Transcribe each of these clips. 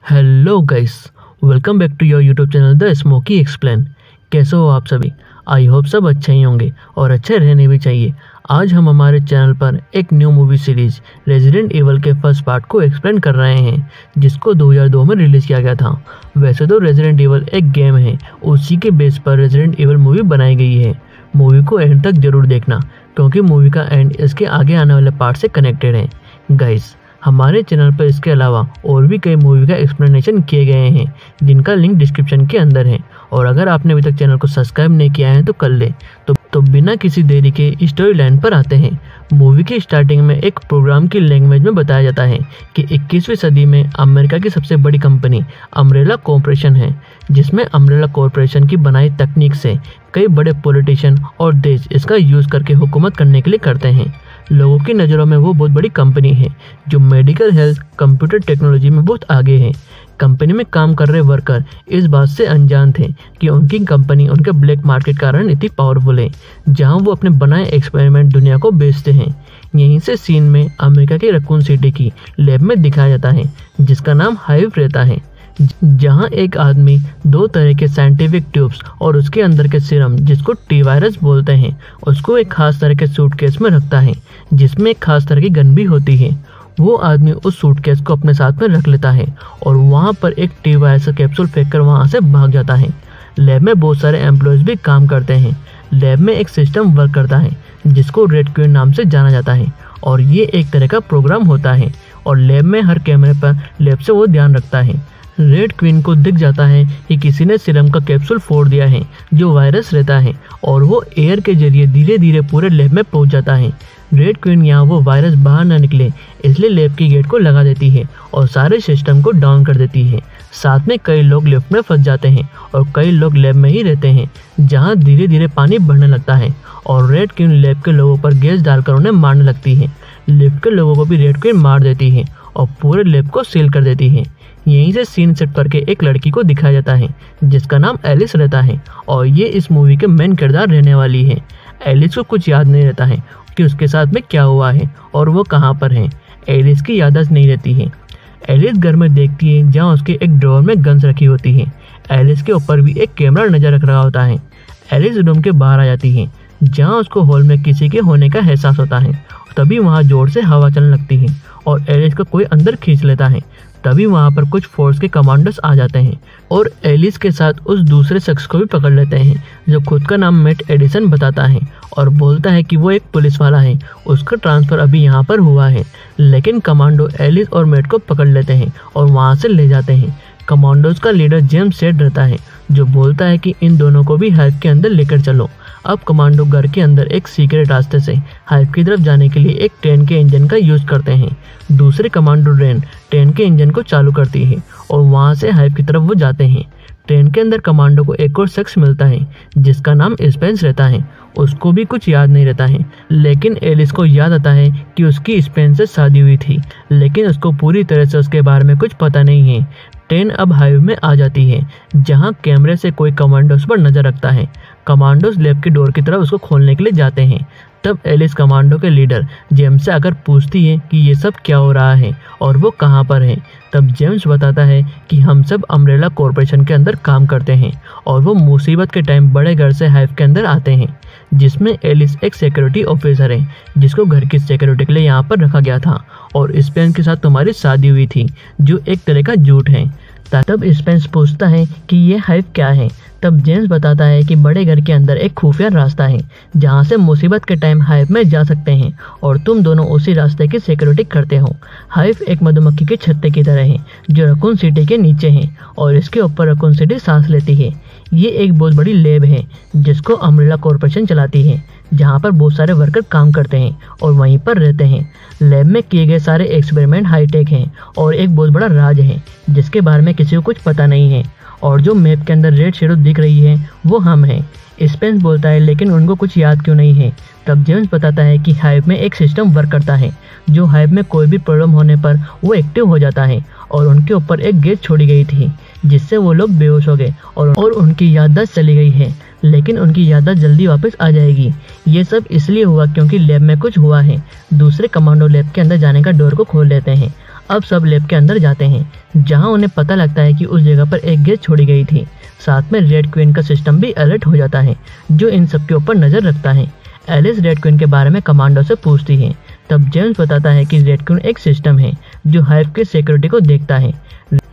Hello guys, welcome back to your YouTube channel the Smoky Explain. कैसे हो आप सभी? आई होप सब अच्छे ही होंगे और अच्छे रहने भी चाहिए। आज हम हमारे चैनल पर एक new movie series Resident Evil के फर्स्ट पार्ट को एक्सप्लेन कर रहे हैं, जिसको 2002 में रिलीज़ किया गया था। वैसे तो रेजिडेंट एविल एक गेम है, उसी के बेस पर रेजिडेंट एविल मूवी बनाई गई है। मूवी को एंड तक जरूर देखना, क्योंकि मूवी का एंड इसके आगे आने वाले पार्ट से कनेक्टेड है। गाइस, हमारे चैनल पर इसके अलावा और भी कई मूवी का एक्सप्लेनेशन किए गए हैं, जिनका लिंक डिस्क्रिप्शन के अंदर है। और अगर आपने अभी तक चैनल को सब्सक्राइब नहीं किया है तो कर ले। तो बिना किसी देरी के स्टोरी लाइन पर आते हैं। मूवी की स्टार्टिंग में एक प्रोग्राम की लैंग्वेज में बताया जाता है कि 21वीं सदी में अमेरिका की सबसे बड़ी कंपनी अम्ब्रेला कॉरपोरेशन है, जिसमें अम्ब्रेला कॉरपोरेशन की बनाई तकनीक से कई बड़े पॉलिटिशियन और देश इसका यूज़ करके हुकूमत करने के लिए करते हैं। लोगों की नज़रों में वो बहुत बड़ी कंपनी है, जो मेडिकल, हेल्थ, कंप्यूटर टेक्नोलॉजी में बहुत आगे है। कंपनी में काम कर रहे वर्कर इस बात से अनजान थे कि उनकी कंपनी उनके ब्लैक मार्केट कारण इतनी पावरफुल है, जहां वो अपने बनाए एक्सपेरिमेंट दुनिया को बेचते हैं। यहीं से सीन में अमेरिका के रैकून सिटी की लैब में दिखाया जाता है, जिसका नाम हाइव रहता है, जहां एक आदमी 2 तरह के साइंटिफिक ट्यूब्स और उसके अंदर के सीरम, जिसको टी वायरस बोलते हैं, उसको एक खास तरह के सूटकेस में रखता है, जिसमें एक खास तरह की गन भी होती है। वो आदमी उस सूटकेस को अपने साथ में रख लेता है और वहाँ पर एक टी वायरस कैप्सूल फेंककर वहाँ से भाग जाता है। लैब में बहुत सारे एम्प्लॉयज़ भी काम करते हैं। लैब में एक सिस्टम वर्क करता है, जिसको रेड क्वीन नाम से जाना जाता है, और ये एक तरह का प्रोग्राम होता है। और लैब में हर कैमरे पर लैब से वो ध्यान रखता है। रेड क्वीन को दिख जाता है कि किसी ने सीरम का कैप्सूल फोड़ दिया है, जो वायरस रहता है, और वो एयर के जरिए धीरे धीरे पूरे लैब में पहुंच जाता है। रेड क्वीन यहाँ वो वायरस बाहर न निकले, इसलिए लैब की गेट को लगा देती है और सारे सिस्टम को डाउन कर देती है। साथ में कई लोग लिफ्ट में फंस जाते हैं और कई लोग लैब में ही रहते हैं, जहाँ धीरे धीरे पानी बढ़ने लगता है और रेड क्वीन लैब के लोगों पर गैस डालकर उन्हें मारने लगती है। लिफ्ट के लोगों को भी रेड क्वीन मार देती है और पूरे लैब को सील कर देती है। यहीं से सीन सेट करके एक लड़की को दिखाया जाता है, जिसका नाम एलिस रहता है, और ये इस मूवी के मेन किरदार रहने वाली है। एलिस को कुछ याद नहीं रहता है कि उसके साथ में क्या हुआ है और वो कहाँ पर है। एलिस की याददाश्त नहीं रहती है। एलिस घर में देखती है, जहाँ उसके एक ड्रॉअर में गन्स रखी होती है। एलिस के ऊपर भी एक कैमरा नजर रख रहा होता है। एलिस रूम के बाहर आ जाती है, जहाँ उसको हॉल में किसी के होने का एहसास होता है। तभी वहाँ जोर से हवा चलने लगती है और एलिस को कोई अंदर खींच लेता है। तभी वहाँ पर कुछ फोर्स के कमांडर्स आ जाते हैं और एलिस के साथ उस दूसरे शख्स को भी पकड़ लेते हैं, जो खुद का नाम मैट एडिसन बताता है और बोलता है कि वो एक पुलिस वाला है। उसका ट्रांसफ़र अभी यहाँ पर हुआ है। लेकिन कमांडो एलिस और मैट को पकड़ लेते हैं और वहाँ से ले जाते हैं। कमांडोज का लीडर जेम्स सेड रहता है, जो बोलता है कि इन दोनों को भी हाइव के अंदर लेकर चलो। अब कमांडो घर के अंदर एक सीक्रेट रास्ते से हाइव की तरफ जाने के लिए एक ट्रेन के इंजन का यूज़ करते हैं। दूसरे कमांडो ट्रेन के इंजन को चालू करती है और वहाँ से हाइव की तरफ वो जाते हैं। ट्रेन के अंदर कमांडो को एक और शख्स मिलता है, जिसका नाम स्पेंस रहता है। उसको भी कुछ याद नहीं रहता है, लेकिन एलिस को याद आता है कि उसकी स्पेंस से शादी हुई थी, लेकिन उसको पूरी तरह से उसके बारे में कुछ पता नहीं है। ट्रेन अब हाइव में आ जाती है, जहां कैमरे से कोई कमांडोस पर नज़र रखता है। कमांडोस लैब की डोर की तरफ उसको खोलने के लिए जाते हैं। तब एलिस कमांडो के लीडर जेम्स से आकर पूछती है कि ये सब क्या हो रहा है और वो कहाँ पर है। तब जेम्स बताता है कि हम सब अम्ब्रेला कॉरपोरेशन के अंदर काम करते हैं और वो मुसीबत के टाइम बड़े घर से हाइव के अंदर आते हैं, जिसमें एलिस एक सिक्योरिटी ऑफिसर है, जिसको घर की सिक्योरिटी के लिए यहाँ पर रखा गया था, और स्पेंस के साथ तुम्हारी शादी हुई थी, जो एक तरह का झूठ है। तब स्पेंस पूछता है कि ये हाइव क्या है। तब जेम्स बताता है कि बड़े घर के अंदर एक खुफिया रास्ता है, जहाँ से मुसीबत के टाइम हाइव में जा सकते हैं, और तुम दोनों उसी रास्ते की सिक्योरिटी करते हो। हाइव एक मधुमक्खी के छत्ते की तरह है, जो रैकून सिटी के नीचे है, और इसके ऊपर रैकून सिटी सांस लेती है। ये एक बहुत बड़ी लैब है, जिसको अम्ब्रेला कॉरपोरेशन चलाती है, जहाँ पर बहुत सारे वर्कर काम करते हैं और वहीं पर रहते हैं। लैब में किए गए सारे एक्सपेरिमेंट हाईटेक हैं और एक बहुत बड़ा राज है, जिसके बारे में किसी को कुछ पता नहीं है। और जो मैप के अंदर रेड शेडो दिख रही है, वो हम हैं। स्पेंस बोलता है, लेकिन उनको कुछ याद क्यों नहीं है। तब जेम्स बताता है कि हाइव में एक सिस्टम वर्क करता है, जो हाइव में कोई भी प्रॉब्लम होने पर वो एक्टिव हो जाता है, और उनके ऊपर एक गैस छोड़ी गई थी, जिससे वो लोग बेहोश हो गए और उनकी याददाश्त चली गई है, लेकिन उनकी याददाश्त जल्दी वापस आ जाएगी। ये सब इसलिए हुआ क्योंकि लैब में कुछ हुआ है। दूसरे कमांडो लैब के अंदर जाने का डोर को खोल लेते हैं। अब सब लैब के अंदर जाते हैं, जहां उन्हें पता लगता है कि उस जगह पर एक गैस छोड़ी गई थी। साथ में रेड क्वीन का सिस्टम भी अलर्ट हो जाता है, जो इन सब के ऊपर नजर रखता है। एलिस रेड क्वीन के बारे में कमांडो से पूछती है। तब जेम्स बताता है कि रेड क्वीन एक सिस्टम है जो हाइव की सिक्योरिटी को देखता है।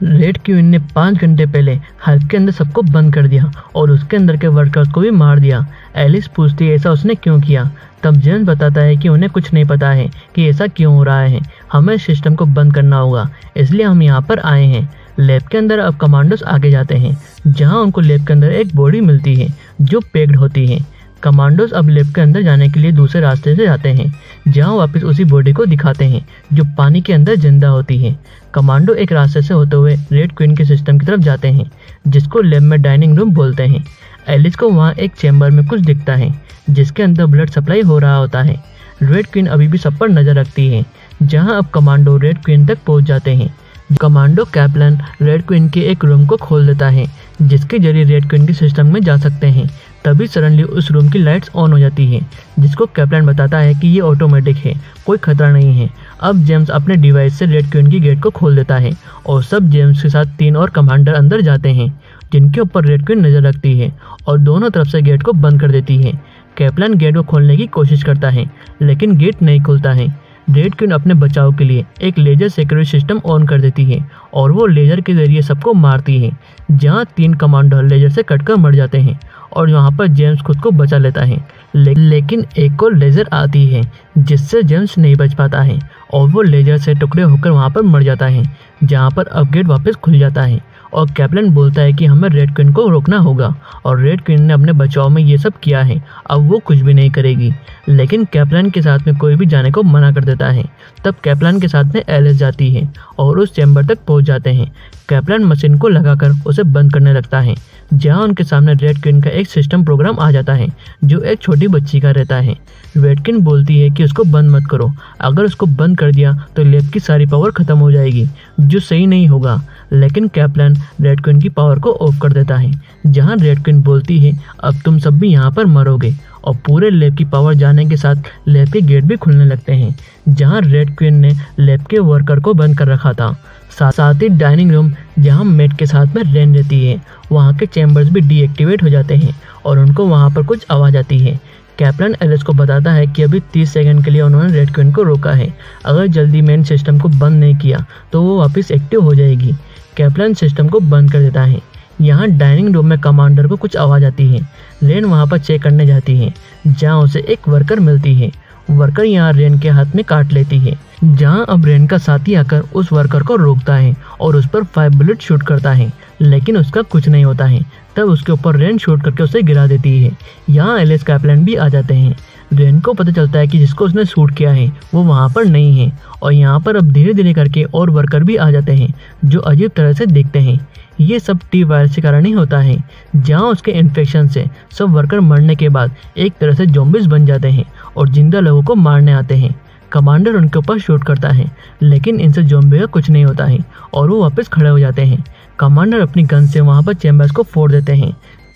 रेड क्वीन ने 5 घंटे पहले हाइव के अंदर सबको बंद कर दिया और उसके अंदर के वर्कर्स को भी मार दिया। एलिस पूछती है ऐसा उसने क्यों किया। तब जेम्स बताता है कि उन्हें कुछ नहीं पता है कि ऐसा क्यों हो रहा है, हमें सिस्टम को बंद करना होगा, इसलिए हम यहाँ पर आए हैं। लैब के अंदर अब कमांडोस आगे जाते हैं, जहाँ उनको लैब के अंदर एक बॉडी मिलती है जो पैक्ड होती है। कमांडोस अब लैब के अंदर जाने के लिए दूसरे रास्ते से जाते हैं, जहां वापस उसी बॉडी को दिखाते हैं जो पानी के अंदर जिंदा होती है। कमांडो एक रास्ते से होते हुए रेड क्वीन के सिस्टम की तरफ जाते हैं, जिसको लैब में डाइनिंग रूम बोलते हैं। एलिस को वहां एक चैम्बर में कुछ दिखता है, जिसके अंदर ब्लड सप्लाई हो रहा होता है। रेड क्वीन अभी भी सब पर नजर रखती है, जहाँ अब कमांडो रेड क्वीन तक पहुँच जाते हैं। कमांडो कैप्लन रेड क्वीन के एक रूम को खोल देता है, जिसके जरिए रेड क्वीन के सिस्टम में जा सकते हैं। तभी सडनली उस रूम की लाइट्स ऑन हो जाती है, जिसको कैप्टन बताता है कि ये ऑटोमेटिक है, कोई खतरा नहीं है। अब जेम्स अपने डिवाइस से रेड क्वीन की गेट को खोल देता है और सब जेम्स के साथ 3 और कमांडर अंदर जाते हैं, जिनके ऊपर रेड क्वीन नजर रखती है और दोनों तरफ से गेट को बंद कर देती है। कैप्टन गेट को खोलने की कोशिश करता है, लेकिन गेट नहीं खुलता है। रेड क्वीन अपने बचाव के लिए एक लेजर सिक्योरिटी सिस्टम ऑन कर देती है और वो लेजर के जरिए सबको मारती है, जहाँ 3 कमांडर लेजर से कटकर मर जाते हैं और यहाँ पर जेम्स खुद को बचा लेता है। लेकिन एक और लेजर आती है, जिससे जेम्स नहीं बच पाता है और वो लेजर से टुकड़े होकर वहाँ पर मर जाता है, जहाँ पर अब गेट वापस खुल जाता है और कैप्टन बोलता है कि हमें रेड क्वीन को रोकना होगा और रेड क्वीन ने अपने बचाव में ये सब किया है, अब वो कुछ भी नहीं करेगी। लेकिन कैप्टन के साथ में कोई भी जाने को मना कर देता है। तब कैप्टन के साथ में एलिस जाती है और उस चैम्बर तक पहुंच जाते हैं। कैप्टन मशीन को लगाकर उसे बंद करने लगता है, जहां उनके सामने रेड क्वीन का एक सिस्टम प्रोग्राम आ जाता है जो एक छोटी बच्ची का रहता है। रेड क्वीन बोलती है कि उसको बंद मत करो, अगर उसको बंद कर दिया तो लैब की सारी पावर खत्म हो जाएगी, जो सही नहीं होगा। लेकिन कैप्टन रेड क्वीन की पावर को ऑफ कर देता है, जहां रेड क्वीन बोलती है अब तुम सब भी यहाँ पर मरोगे, और पूरे लैब की पावर जाने के साथ लैब के गेट भी खुलने लगते हैं, जहां रेड क्वीन ने लैब के वर्कर को बंद कर रखा था। साथ ही डाइनिंग रूम जहां मेट के साथ में रेन रहती है, वहां के चैम्बर्स भी डीएक्टिवेट हो जाते हैं और उनको वहां पर कुछ आवाज़ आती है। कैप्टन एलिस को बताता है कि अभी 30 सेकंड के लिए उन्होंने रेड क्वीन को रोका है, अगर जल्दी मेन सिस्टम को बंद नहीं किया तो वो वापस एक्टिव हो जाएगी। कैप्टन सिस्टम को बंद कर देता है। यहाँ डाइनिंग रूम में कमांडर को कुछ आवाज़ आती है। रेन वहाँ पर चेक करने जाती है, जहाँ उसे एक वर्कर मिलती है। वर्कर यहाँ रेन के हाथ में काट लेती है, जहाँ अब रेन का साथी आकर उस वर्कर को रोकता है और उस पर 5 बुलेट शूट करता है, लेकिन उसका कुछ नहीं होता है। तब उसके ऊपर रेन शूट करके उसे गिरा देती है। यहाँ एलिस कैप्टन भी आ जाते हैं। रेन को पता चलता है कि जिसको उसने शूट किया है वो वहाँ पर नहीं है, और यहाँ पर अब धीरे धीरे करके और वर्कर भी आ जाते हैं जो अजीब तरह से दिखते हैं। ये सब टी वायरस के कारण ही होता है, जहाँ उसके इन्फेक्शन से सब वर्कर मरने के बाद एक तरह से ज़ॉम्बीज बन जाते हैं और जिंदा लोगों को मारने आते हैं। कमांडर उनके ऊपर शूट करता है, लेकिन इनसे ज़ॉम्बी का कुछ नहीं होता है और वो वापस खड़े हो जाते हैं। कमांडर अपनी गन से वहाँ पर चैम्बर्स को फोड़ देते हैं,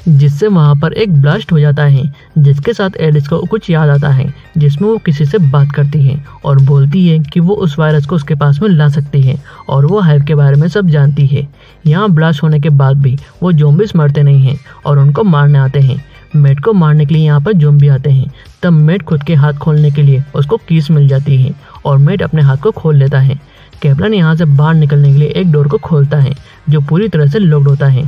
जिससे वहाँ पर एक ब्लास्ट हो जाता है, जिसके साथ एलिस को कुछ याद आता है, जिसमें वो किसी से बात करती है और बोलती है कि वो उस वायरस को उसके पास में ला सकती है और वो हाइव के बारे में सब जानती है। यहाँ ब्लास्ट होने के बाद भी वो ज़ॉम्बीज मरते नहीं हैं और उनको मारने आते हैं। मेट को मारने के लिए यहाँ पर ज़ॉम्बी आते हैं। तब मेट खुद के हाथ खोलने के लिए उसको कीस मिल जाती है और मेट अपने हाथ को खोल लेता है। कैप्टन यहाँ से बाहर निकलने के लिए एक डोर को खोलता है जो पूरी तरह से लॉक्ड होता है।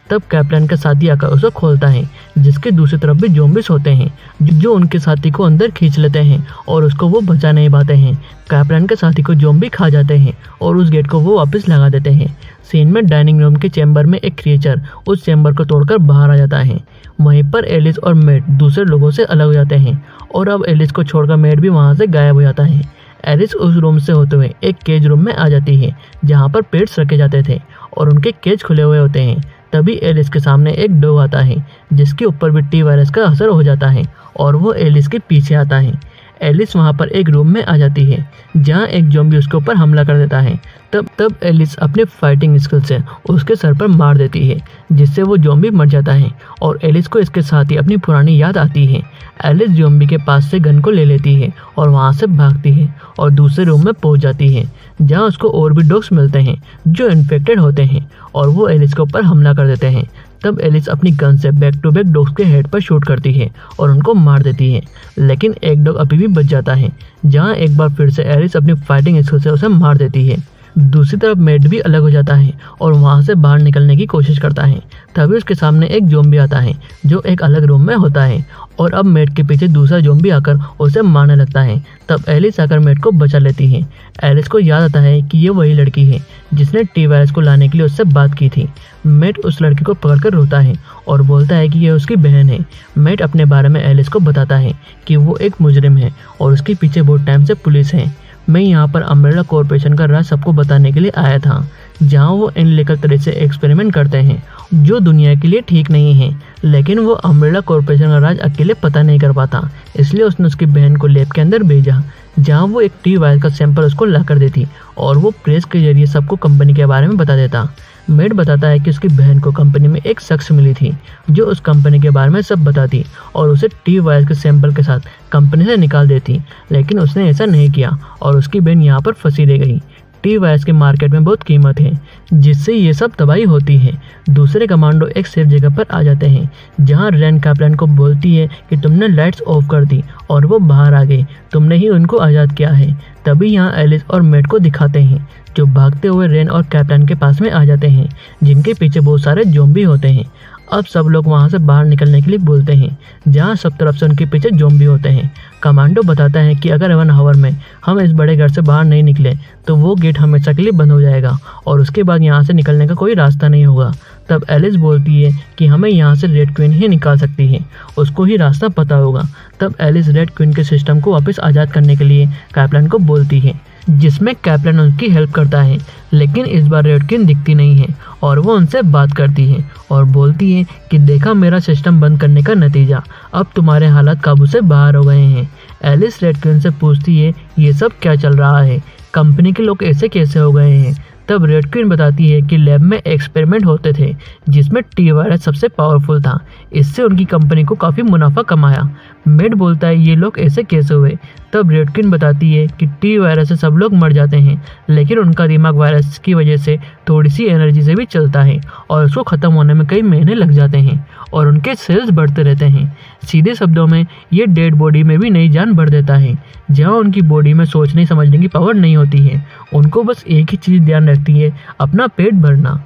तब कैप्टन का साथी आकर उसे खोलता है, जिसके दूसरी तरफ भी ज़ॉम्बीज होते हैं जो उनके साथी को अंदर खींच लेते हैं और उसको वो बचा नहीं पाते हैं। कैप्टन के साथी को ज़ॉम्बी खा जाते हैं और उस गेट को वो वापस लगा देते हैं। सीन में डाइनिंग रूम के चैम्बर में एक क्रिएचर उस चैम्बर को तोड़कर बाहर आ जाता है। वहीं पर एलिस और मेट दूसरे लोगों से अलग हो जाते हैं और अब एलिस को छोड़कर मेट भी वहाँ से गायब हो जाता है। एलिस उस रूम से होते हुए एक केज रूम में आ जाती है, जहाँ पर पेट्स रखे जाते थे और उनके केज खुले हुए होते हैं। तभी एलिस के सामने एक डॉग आता है, जिसके ऊपर भी टी वायरस का असर हो जाता है और वो एलिस के पीछे आता है। एलिस वहाँ पर एक रूम में आ जाती है जहाँ एक ज़ॉम्बी उसके ऊपर हमला कर देता है। तब एलिस अपने फाइटिंग स्किल से उसके सर पर मार देती है, जिससे वो ज़ॉम्बी मर जाता है और एलिस को इसके साथ ही अपनी पुरानी याद आती है। एलिस ज़ॉम्बी के पास से गन को ले लेती है और वहाँ से भागती है और दूसरे रूम में पहुँच जाती है जहाँ उसको और भी डॉग्स मिलते हैं जो इन्फेक्टेड होते हैं और वो एलिस के ऊपर हमला कर देते हैं। तब एलिस अपनी गन से बैक टू बैक डॉग्स के हेड पर शूट करती है और उनको मार देती है, लेकिन एक डॉग अभी भी बच जाता है जहाँ एक बार फिर से एलिस अपनी फाइटिंग स्किल से उसे मार देती है। दूसरी तरफ मेट भी अलग हो जाता है और वहाँ से बाहर निकलने की कोशिश करता है। तभी उसके सामने एक ज़ॉम्बी आता है जो एक अलग रूम में होता है और अब मेट के पीछे दूसरा ज़ॉम्बी आकर उसे मारने लगता है। तब एलिस आकर मेट को बचा लेती है। एलिस को याद आता है कि ये वही लड़की है जिसने टी वायरस को लाने के लिए उससे बात की थी। मेट उस लड़की को पकड़कर रोता है और बोलता है कि यह उसकी बहन है। मेट अपने बारे में एलिस को बताता है कि वो एक मुजरिम है और उसके पीछे बहुत टाइम से पुलिस है। मैं यहाँ पर अम्ब्रेला कॉर्पोरेशन का राज सबको बताने के लिए आया था, जहाँ वो इन लीगल तरह से एक्सपेरिमेंट करते हैं जो दुनिया के लिए ठीक नहीं है, लेकिन वो अम्ब्रेला कॉर्पोरेशन का राज अकेले पता नहीं कर पाता, इसलिए उसने उसकी बहन को लैब के अंदर भेजा जहाँ वो एक टी वायरस का सैंपल उसको ला कर देती और वो प्रेस के जरिए सबको कंपनी के बारे में बता देता। मेट बताता है कि उसकी बहन को कंपनी में एक शख्स मिली थी जो उस कंपनी के बारे में सब बताती और उसे टी वायरस के सैंपल के साथ कंपनी से निकाल देती, लेकिन उसने ऐसा नहीं किया और उसकी बहन यहाँ पर फंसी रह गई। टी वायरस की मार्केट में बहुत कीमत है जिससे ये सब तबाही होती है। दूसरे कमांडो एक सेफ जगह पर आ जाते हैं जहाँ रेन कैप्टन को बोलती है कि तुमने लाइट्स ऑफ कर दी और वो बाहर आ गए, तुमने ही उनको आज़ाद किया है। तभी यहाँ एलिस और मेट को दिखाते हैं जो भागते हुए रेन और कैप्टन के पास में आ जाते हैं जिनके पीछे बहुत सारे ज़ॉम्बी होते हैं। अब सब लोग वहाँ से बाहर निकलने के लिए बोलते हैं जहाँ सब तरफ से उनके पीछे ज़ॉम्बी होते हैं। कमांडो बताता है कि अगर 1 आवर में हम इस बड़े घर से बाहर नहीं निकले तो वो गेट हमेशा के लिए बंद हो जाएगा और उसके बाद यहाँ से निकलने का कोई रास्ता नहीं होगा। तब एलिस बोलती है कि हमें यहाँ से रेड क्वीन ही निकाल सकती है, उसको ही रास्ता पता होगा। तब एलिस रेड क्वीन के सिस्टम को वापस आज़ाद करने के लिए कैप्टन को बोलती है, जिसमें कैप्टन उनकी हेल्प करता है, लेकिन इस बार रेड क्वीन दिखती नहीं है और वो उनसे बात करती है और बोलती है कि देखा मेरा सिस्टम बंद करने का नतीजा, अब तुम्हारे हालात काबू से बाहर हो गए हैं। एलिस रेड क्वीन से पूछती है ये सब क्या चल रहा है, कंपनी के लोग ऐसे कैसे हो गए हैं। तब रेड क्वीन बताती है कि लैब में एक्सपेरिमेंट होते थे जिसमें टी वायरस सबसे पावरफुल था, इससे उनकी कंपनी को काफ़ी मुनाफा कमाया। मेट बोलता है ये लोग ऐसे कैसे हुए। तब रेड क्वीन बताती है कि टी वायरस से सब लोग मर जाते हैं, लेकिन उनका दिमाग वायरस की वजह से थोड़ी सी एनर्जी से भी चलता है और उसको ख़त्म होने में कई महीने लग जाते हैं और उनके सेल्स बढ़ते रहते हैं। सीधे शब्दों में ये डेड बॉडी में भी नई जान भर देता है, जहाँ उनकी बॉडी में सोचने समझने की पावर नहीं होती है, उनको बस एक ही चीज़ ध्यान रखती है, अपना पेट भरना।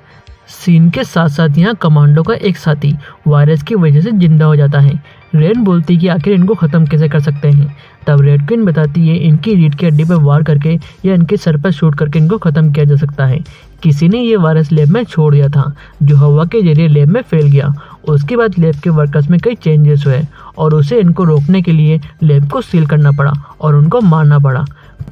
सीन के साथ साथ यहाँ कमांडो का एक साथी वायरस की वजह से जिंदा हो जाता है। रेन बोलती कि आखिर इनको ख़त्म कैसे कर सकते हैं। तब रेड क्वीन बताती है इनकी रीढ़ की हड्डी पर वार करके या इनके सर पर शूट करके इनको ख़त्म किया जा सकता है। किसी ने ये वायरस लैब में छोड़ दिया था जो हवा के जरिए लैब में फैल गया। उसके बाद लैब के वर्कर्स में कई चेंजेस हुए और उसे इनको रोकने के लिए लैब को सील करना पड़ा और उनको मारना पड़ा।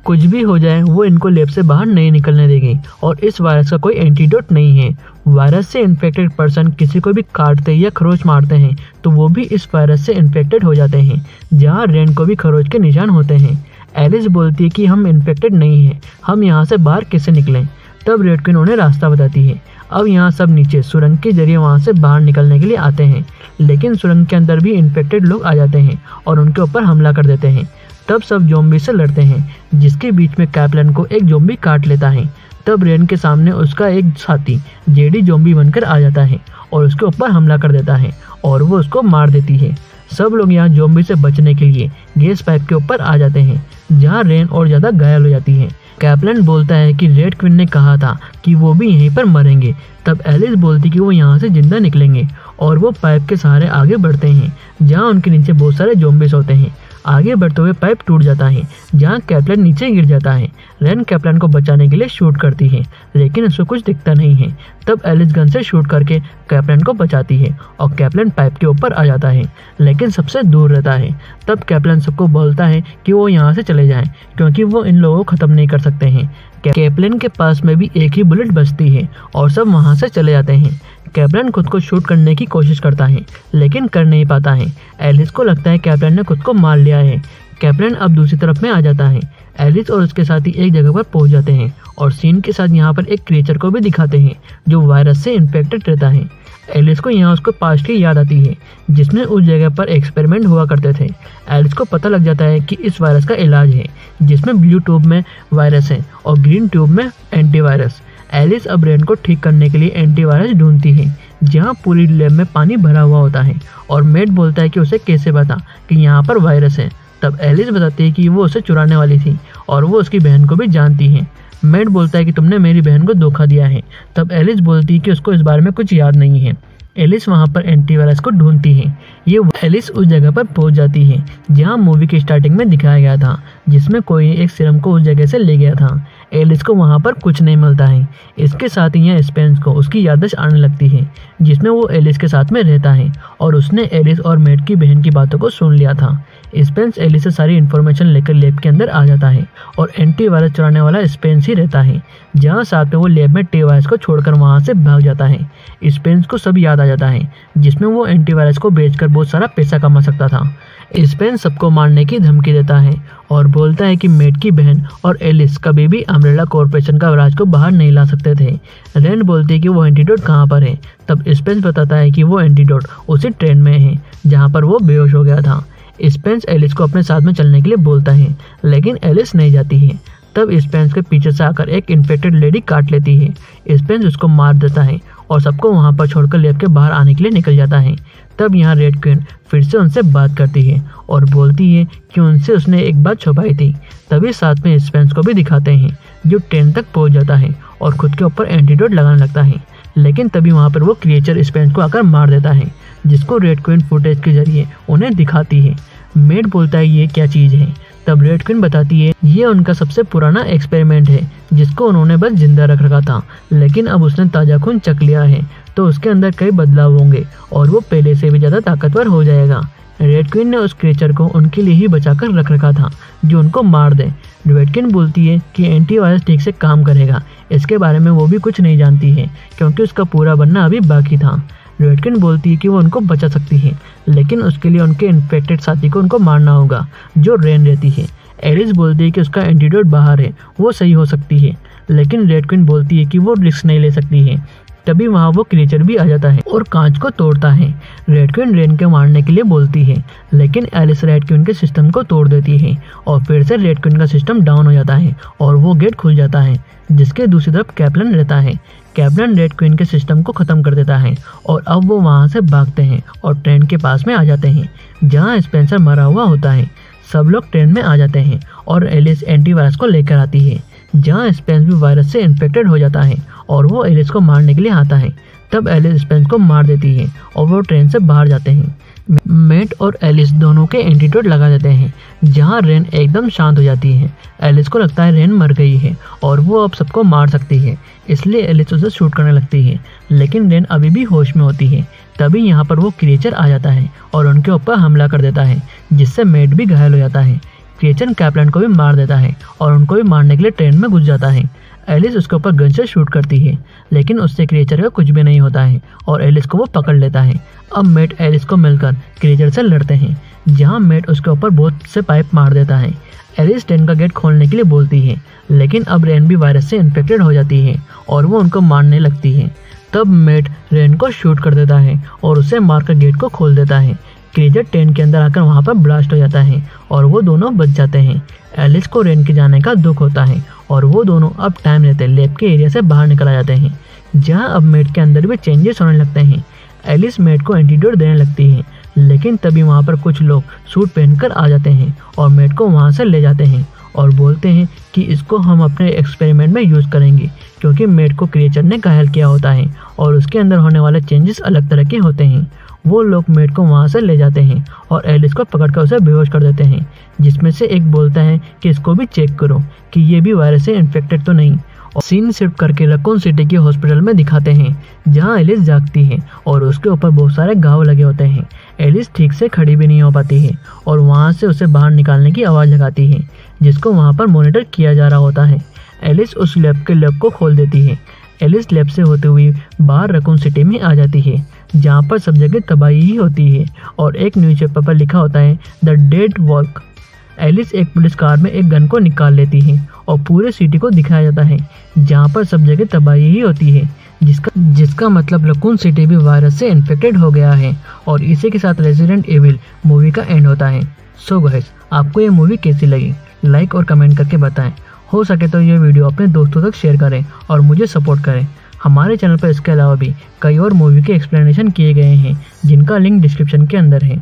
कुछ भी हो जाए वो इनको लैब से बाहर नहीं निकलने देंगे और इस वायरस का कोई एंटीडोट नहीं है। वायरस से इन्फेक्टेड पर्सन किसी को भी काटते या खरोच मारते हैं तो वो भी इस वायरस से इन्फेक्टेड हो जाते हैं, जहाँ रेन को भी खरोच के निशान होते हैं। एलिस बोलती है कि हम इन्फेक्टेड नहीं हैं, हम यहाँ से बाहर कैसे निकलें। तब रेड क्वीन उन्हें रास्ता बताती है। अब यहाँ सब नीचे सुरंग के जरिए वहाँ से बाहर निकलने के लिए आते हैं, लेकिन सुरंग के अंदर भी इन्फेक्टेड लोग आ जाते हैं और उनके ऊपर हमला कर देते हैं। तब सब ज़ॉम्बी से लड़ते हैं, जिसके बीच में कैप्टन को एक ज़ॉम्बी काट लेता है। तब रेन के सामने उसका एक साथी जेडी ज़ॉम्बी बनकर आ जाता है और उसके ऊपर हमला कर देता है और वो उसको मार देती है। सब लोग यहाँ ज़ॉम्बी से बचने के लिए गैस पाइप के ऊपर आ जाते हैं, जहाँ रेन और ज़्यादा घायल हो जाती है। कैप्टन बोलता है कि रेड क्वीन ने कहा था कि वो भी यहीं पर मरेंगे। तब एलिस बोलती कि वो यहाँ से जिंदा निकलेंगे और वो पाइप के सहारे आगे बढ़ते हैं, जहाँ उनके नीचे बहुत सारे ज़ॉम्बीज होते हैं। आगे बढ़ते हुए पाइप टूट जाता है, जहाँ कैप्टन नीचे गिर जाता है। रेन कैप्टन को बचाने के लिए शूट करती है, लेकिन उसको कुछ दिखता नहीं है। तब एलिस गन से शूट करके कैप्टन को बचाती है और कैप्टन पाइप के ऊपर आ जाता है, लेकिन सबसे दूर रहता है। तब कैप्टन सबको बोलता है कि वो यहाँ से चले जाएं, क्योंकि वो इन लोगों को ख़त्म नहीं कर सकते हैं। कैप्टन के पास में भी एक ही बुलेट बचती है और सब वहाँ से चले जाते हैं। कैप्टन खुद को शूट करने की कोशिश करता है, लेकिन कर नहीं पाता है। एलिस को लगता है कैप्टन ने खुद को मार लिया है। कैप्टन अब दूसरी तरफ में आ जाता है। एलिस और उसके साथी एक जगह पर पहुंच जाते हैं और सीन के साथ यहाँ पर एक क्रिएचर को भी दिखाते हैं जो वायरस से इन्फेक्टेड रहता है। एलिस को यहाँ उसको पास्ट की याद आती है जिसमें उस जगह पर एक्सपेरिमेंट हुआ करते थे। एलिस को पता लग जाता है कि इस वायरस का इलाज है जिसमें ब्लू ट्यूब में वायरस है और ग्रीन ट्यूब में एंटीवायरस। एलिस अब रेन को ठीक करने के लिए एंटीवायरस ढूंढती है जहाँ पूरी लैब में पानी भरा हुआ होता है और मेट बोलता है कि उसे कैसे पता कि यहाँ पर वायरस है। तब एलिस बताती है कि वो उसे चुराने वाली थी और वो उसकी बहन को भी जानती है। मेट बोलता है कि तुमने मेरी बहन को धोखा दिया है। तब एलिस बोलती है कि उसको इस बारे में कुछ याद नहीं है। एलिस वहाँ पर एंटीवायरस को ढूंढती है। ये एलिस उस जगह पर पहुंच जाती है जहाँ मूवी की स्टार्टिंग में दिखाया गया था जिसमें कोई एक सीरम को उस जगह से ले गया था। एलिस को वहाँ पर कुछ नहीं मिलता है। इसके साथ ही यहाँ स्पेंस को उसकी याददाश्त आने लगती है जिसमें वो एलिस के साथ में रहता है और उसने एलिस और मेट की बहन की बातों को सुन लिया था। स्पेंस एलिस से सारी इन्फॉर्मेशन लेकर लैब के अंदर आ जाता है और एंटीवायरस चुराने वाला स्पेंस ही रहता है जहाँ साथ में वो लैब में टी-वायरस को छोड़कर वहाँ से भाग जाता है। स्पेंस को सब याद आ जाता है जिसमें वो एंटीवायरस को बेचकर बहुत सारा पैसा कमा सकता था। स्पेंस सबको मारने की धमकी देता है और बोलता है कि मेट की बहन और एलिस कभी भी अम्ब्रेला कॉर्पोरेशन का राज को बाहर नहीं ला सकते थे। रेन बोलती है कि वो एंटीडोट कहाँ पर है। तब स्पेंस बताता है कि वो एंटीडोट उसी ट्रेन में है जहाँ पर वो बेहोश हो गया था। स्पेंस एलिस को अपने साथ में चलने के लिए बोलता है लेकिन एलिस नहीं जाती है। तब स्पेंस के पीछे से आकर एक इन्फेक्टेड लेडी काट लेती है। स्पेंस उसको मार देता है और सबको वहाँ पर छोड़कर लैब के बाहर आने के लिए निकल जाता है। तब यहाँ रेड क्वीन फिर से उनसे बात करती है और बोलती है कि उनसे उसने एक बात छुपाई थी। तभी साथ में स्पेंस को भी दिखाते हैं जो ट्रेन तक पहुँच जाता है और खुद के ऊपर एंटीडोट लगाने लगता है। लेकिन तभी वहाँ पर वो क्रिएचर स्पेंस को आकर मार देता है जिसको रेड क्वीन फुटेज के जरिए उन्हें दिखाती है। मेट बोलता है ये क्या चीज़ है। तब रेड क्वीन बताती है ये उनका सबसे पुराना एक्सपेरिमेंट है जिसको उन्होंने बस जिंदा रख रखा था, लेकिन अब उसने ताज़ा खून चख लिया है तो उसके अंदर कई बदलाव होंगे और वो पहले से भी ज़्यादा ताकतवर हो जाएगा। रेड क्वीन ने उस क्रिएचर को उनके लिए ही बचाकर रख रखा था जो उनको मार दे। रेड क्वीन बोलती है कि एंटीवायरस ठीक से काम करेगा, इसके बारे में वो भी कुछ नहीं जानती है क्योंकि उसका पूरा बनना अभी बाकी था। रेड क्वीन बोलती है कि वो उनको बचा सकती है लेकिन उसके लिए उनके इन्फेक्टेड साथी को उनको मारना होगा जो रेन रहती है। एलिस बोलती है कि उसका एंटीडोट बाहर है, वो सही हो सकती है, लेकिन रेड क्वीन बोलती है कि वो रिस्क नहीं ले सकती है। तभी वहाँ वो क्रिएचर भी आ जाता है और कांच को तोड़ता है। रेड क्वीन रेन के मारने के लिए बोलती है लेकिन एलिस रेड क्वीन के सिस्टम को तोड़ देती है और फिर से रेड क्वीन का सिस्टम डाउन हो जाता है और वो गेट खुल जाता है जिसके दूसरी तरफ कैप्टन रहता है। कैप्टन रेड क्वीन के सिस्टम को ख़त्म कर देता है और अब वो वहाँ से भागते हैं और ट्रेन के पास में आ जाते हैं जहाँ स्पेंसर मरा हुआ होता है। सब लोग ट्रेन में आ जाते हैं और एलिस एंटीवायरस को लेकर आती है जहाँ स्पेंस भी वायरस से इन्फेक्टेड हो जाता है और वो एलिस को मारने के लिए आता है। तब एलिस स्पेंस को मार देती है और वो ट्रेन से बाहर जाते हैं। मेट और एलिस दोनों के एंटीडोट लगा देते हैं जहाँ रेन एकदम शांत हो जाती है। एलिस को लगता है रेन मर गई है और वो अब सबको मार सकती है, इसलिए एलिस उसे शूट करने लगती है लेकिन रेन अभी भी होश में होती है। तभी यहाँ पर वो क्रिएचर आ जाता है और उनके ऊपर हमला कर देता है जिससे मेट भी घायल हो जाता है। क्रिएचर कैप्टन को भी मार देता है और उनको भी मारने के लिए ट्रेन में घुस जाता है। एलिस उसके ऊपर गन से शूट करती है लेकिन उससे क्रिएचर का कुछ भी नहीं होता है और एलिस को वो पकड़ लेता है। अब मेट एलिस को मिलकर क्रिएचर से लड़ते हैं जहाँ मेट उसके ऊपर बहुत से पाइप मार देता है। एलिस ट्रेन का गेट खोलने के लिए बोलती है लेकिन अब रेन भी वायरस से इन्फेक्टेड हो जाती है और वो उनको मारने लगती है। तब मेट रेन को शूट कर देता है और उसे मारकर गेट को खोल देता है। क्रिएचर ट्रेन के अंदर आकर वहाँ पर ब्लास्ट हो जाता है और वो दोनों बच जाते हैं। एलिस को रेन के जाने का दुख होता है और वो दोनों अब टाइम रहते लैब के एरिया से बाहर निकल आ जाते हैं जहाँ अब मेट के अंदर भी चेंजेस होने लगते हैं। एलिस मेट को एंटीडोट देने लगती है लेकिन तभी वहाँ पर कुछ लोग सूट पहनकर आ जाते हैं और मेट को वहाँ से ले जाते हैं और बोलते हैं कि इसको हम अपने एक्सपेरिमेंट में यूज़ करेंगे क्योंकि मेट को क्रिएचर ने घायल किया होता है और उसके अंदर होने वाले चेंजेस अलग तरह के होते हैं। वो लोग मेट को वहाँ से ले जाते हैं और एलिस को पकड़कर उसे बेहोश कर देते हैं जिसमें से एक बोलता है कि इसको भी चेक करो कि ये भी वायरस से इन्फेक्टेड तो नहीं। और सीन शिफ्ट करके रकून सिटी के हॉस्पिटल में दिखाते हैं जहाँ एलिस जागती है और उसके ऊपर बहुत सारे घाव लगे होते हैं। एलिस ठीक से खड़ी भी नहीं हो पाती है और वहाँ से उसे बाहर निकालने की आवाज़ लगाती है जिसको वहाँ पर मॉनिटर किया जा रहा होता है। एलिस उस लैब को खोल देती है। एलिस लैब से होते हुए बाहर रकून सिटी में आ जाती है जहाँ पर सब जगह तबाही ही होती है और एक न्यूज़पेपर पर लिखा होता है द डेड वॉक। एलिस एक पुलिस कार में एक गन को निकाल लेती है और पूरे सिटी को दिखाया जाता है, जहाँ पर सब जगह तबाही ही होती है, जिसका मतलब रकून सिटी भी वायरस से इन्फेक्टेड हो गया है। और इसी के साथ रेजिडेंट एविल मूवी का एंड होता है। सो गाइस, आपको ये मूवी कैसी लगी लाइक और कमेंट करके बताएं। हो सके तो ये वीडियो अपने दोस्तों तक शेयर करें और मुझे सपोर्ट करें। हमारे चैनल पर इसके अलावा भी कई और मूवी के एक्सप्लेनेशन किए गए हैं, जिनका लिंक डिस्क्रिप्शन के अंदर है।